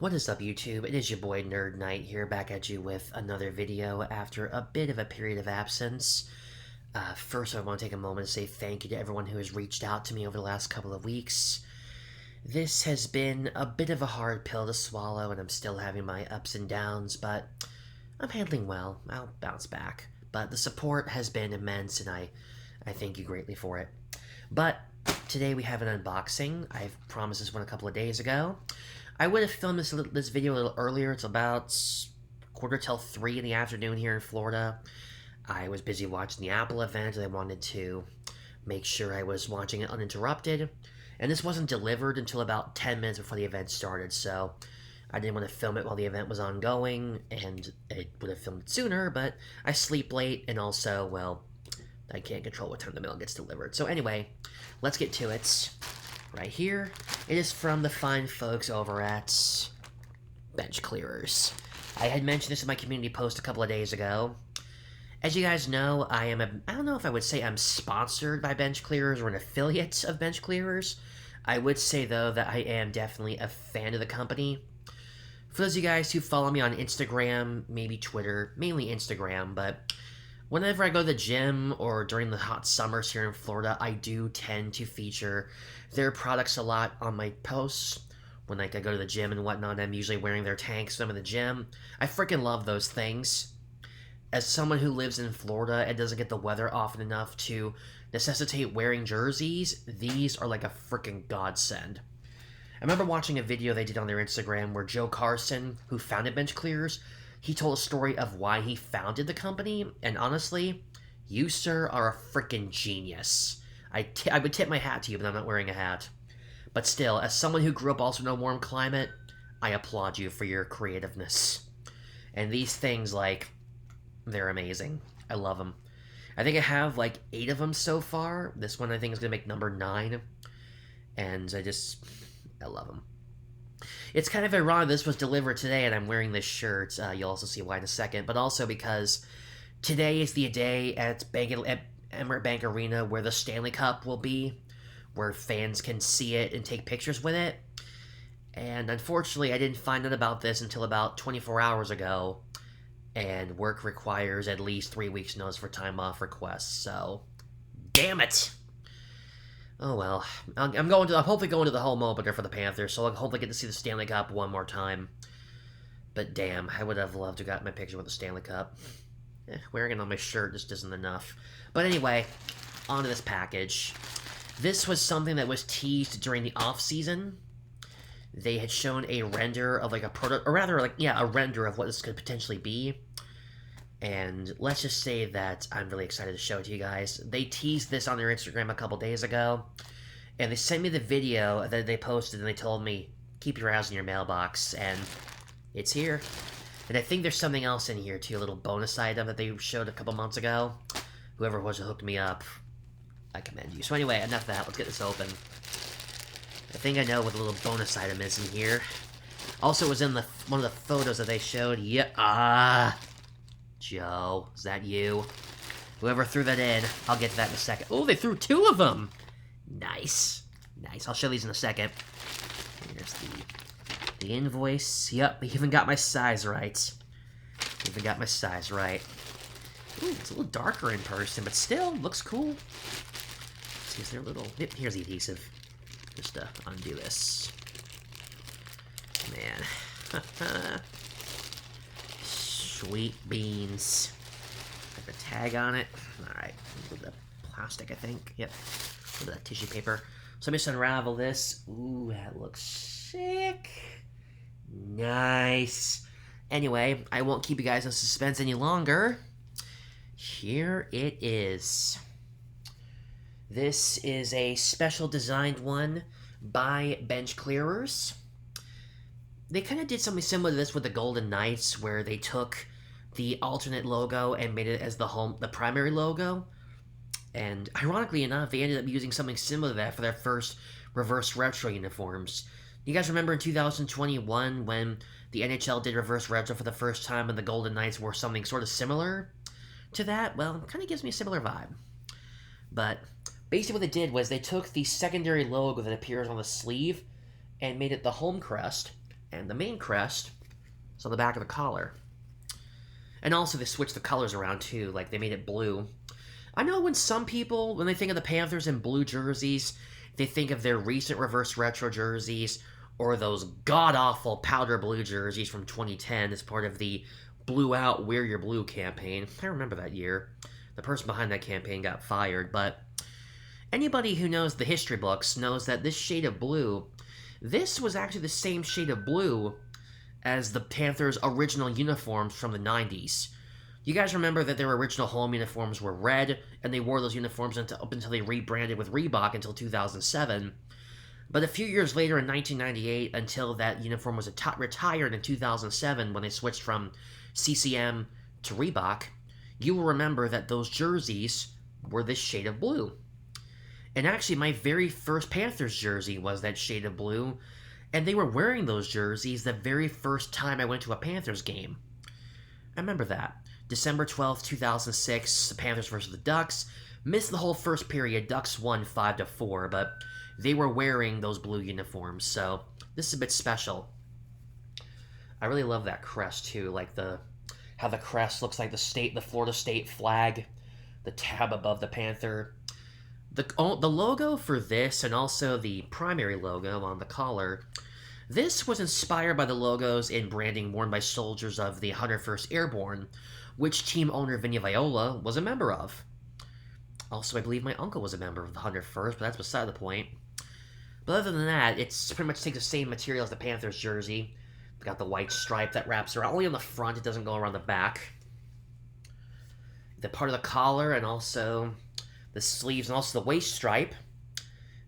What is up, YouTube? It is your boy Nerd Knight here, back at you with another video after a bit of a period of absence. First, I want to take a moment to say thank you to everyone who has reached out to me over the last couple of weeks. This has been a bit of a hard pill to swallow, and I'm still having my ups and downs, but I'm handling well. I'll bounce back. But the support has been immense, and I thank you greatly for it. But today we have an unboxing. I've promised this one a couple of days ago. I would have filmed this video a little earlier. It's about 3:15 in the afternoon here in Florida. I was busy watching the Apple event, and I wanted to make sure I was watching it uninterrupted. And this wasn't delivered until about 10 minutes before the event started, so I didn't want to film it while the event was ongoing, and I would have filmed it sooner, but I sleep late, and also, well, I can't control what time the mail gets delivered. So anyway, let's get to it. Right here, it is from the fine folks over at BenchClearers. I had mentioned this in my community post a couple of days ago. As you guys know, I don't know if I would say I'm sponsored by BenchClearers or an affiliate of BenchClearers. I would say, though, that I am definitely a fan of the company. For those of you guys who follow me on Instagram, maybe Twitter, mainly Instagram, but whenever I go to the gym or during the hot summers here in Florida, I do tend to feature their products a lot on my posts. When I go to the gym and whatnot, I'm usually wearing their tanks when I'm in the gym. I freaking love those things. As someone who lives in Florida and doesn't get the weather often enough to necessitate wearing jerseys, these are like a freaking godsend. I remember watching a video they did on their Instagram where Joe Carson, who founded BenchClearers, he told a story of why he founded the company, and honestly, you, sir, are a freaking genius. I would tip my hat to you, but I'm not wearing a hat. But still, as someone who grew up also in a warm climate, I applaud you for your creativeness. And these things, like, they're amazing. I love them. I think I have, like, 8 of them so far. This one, I think, is going to make number 9. And I love them. It's kind of ironic this was delivered today and I'm wearing this shirt. You'll also see why in a second. But also because today is the day at Emirates Bank Arena where the Stanley Cup will be, where fans can see it and take pictures with it. And unfortunately, I didn't find out about this until about 24 hours ago. And work requires at least 3 weeks' notice for time off requests. So, damn it! Oh well, I'm hopefully going to the home opener for the Panthers, so I'll hopefully get to see the Stanley Cup one more time. But damn, I would have loved to have got my picture with the Stanley Cup. Wearing it on my shirt just isn't enough. But anyway, on to this package. This was something that was teased during the off-season. They had shown a render of like a render of what this could potentially be. And let's just say that I'm really excited to show it to you guys. They teased this on their Instagram a couple days ago, and they sent me the video that they posted, and they told me, keep your eyes in your mailbox, and it's here. And I think there's something else in here, too, a little bonus item that they showed a couple months ago. Whoever it was who hooked me up, I commend you. So anyway, enough of that. Let's get this open. I think I know what the little bonus item is in here. Also, it was in one of the photos that they showed. Yeah, Joe, is that you? Whoever threw that in, I'll get to that in a second. Oh, they threw 2 of them! Nice. Nice. I'll show these in a second. Here's the invoice. Yep, they even got my size right. Ooh, it's a little darker in person, but still, looks cool. See, is there a little... Here's the adhesive. Just undo this. Man. Sweet beans. Got the tag on it. Alright. With the plastic, I think. Yep. With that tissue paper. So let me just unravel this. Ooh, that looks sick. Nice. Anyway, I won't keep you guys in suspense any longer. Here it is. This is a special designed one by BenchClearers. They kind of did something similar to this with the Golden Knights, where they took the alternate logo and made it as the primary logo. And ironically enough, they ended up using something similar to that for their first reverse retro uniforms. You guys remember in 2021 when the NHL did reverse retro for the first time and the Golden Knights wore something sort of similar to that? Well, it kind of gives me a similar vibe. But basically what they did was they took the secondary logo that appears on the sleeve and made it the home crest, And the main crest is on the back of the collar. And also they switched the colors around too, like they made it blue. I know when some people, when they think of the Panthers in blue jerseys, they think of their recent reverse retro jerseys or those god-awful powder blue jerseys from 2010 as part of the Blue Out, Wear Your Blue campaign. I remember that year. The person behind that campaign got fired, but anybody who knows the history books knows that this shade of blue, this was actually the same shade of blue as the Panthers' original uniforms from the 90s. You guys remember that their original home uniforms were red, and they wore those uniforms up until they rebranded with Reebok until 2007. But a few years later in 1998, until that uniform was retired in 2007 when they switched from CCM to Reebok, you will remember that those jerseys were this shade of blue. And actually, my very first Panthers jersey was that shade of blue, and they were wearing those jerseys the very first time I went to a Panthers game. I remember that. December 12th, 2006, the Panthers versus the Ducks. Missed the whole first period. Ducks won 5-4, but they were wearing those blue uniforms, so this is a bit special. I really love that crest too, like how the crest looks like the Florida State flag, the tab above the Panther. The logo for this, and also the primary logo on the collar, this was inspired by the logos and branding worn by soldiers of the 101st Airborne, which team owner Vinny Viola was a member of. Also, I believe my uncle was a member of the 101st, but that's beside the point. But other than that, it's pretty much takes the same material as the Panthers jersey. It's got the white stripe that wraps around, only on the front, it doesn't go around the back. The part of the collar and also the sleeves and also the waist stripe,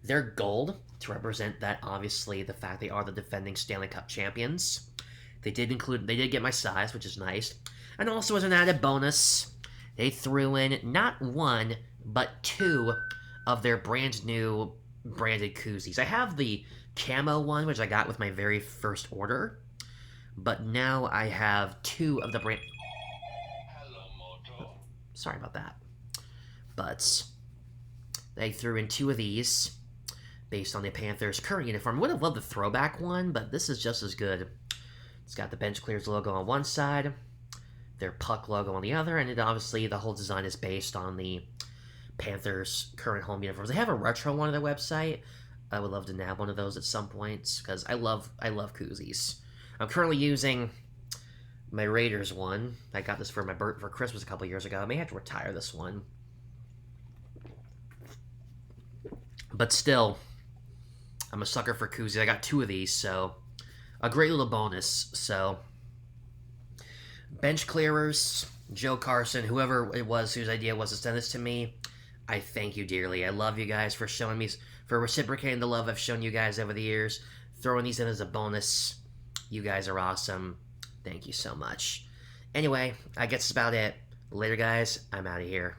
they're gold to represent that, obviously, the fact they are the defending Stanley Cup champions. They did get my size, which is nice. And also as an added bonus, they threw in not one, but two of their brand new branded koozies. I have the camo one, which I got with my very first order, but now I have two of the brand... Oh, sorry about that. But they threw in two of these based on the Panthers' current uniform. Would have loved the throwback one, but this is just as good. It's got the BenchClearers logo on one side, their puck logo on the other, and obviously the whole design is based on the Panthers' current home uniforms. They have a retro one on their website. I would love to nab one of those at some point because I love koozies. I'm currently using my Raiders one. I got this for for Christmas a couple years ago. I may have to retire this one, but still, I'm a sucker for koozies. I got two of these, so a great little bonus. So, BenchClearers, Joe Carson, whoever it was whose idea was to send this to me, I thank you dearly. I love you guys for showing me, for reciprocating the love I've shown you guys over the years, throwing these in as a bonus. You guys are awesome. Thank you so much. Anyway, I guess that's about it. Later, guys. I'm out of here.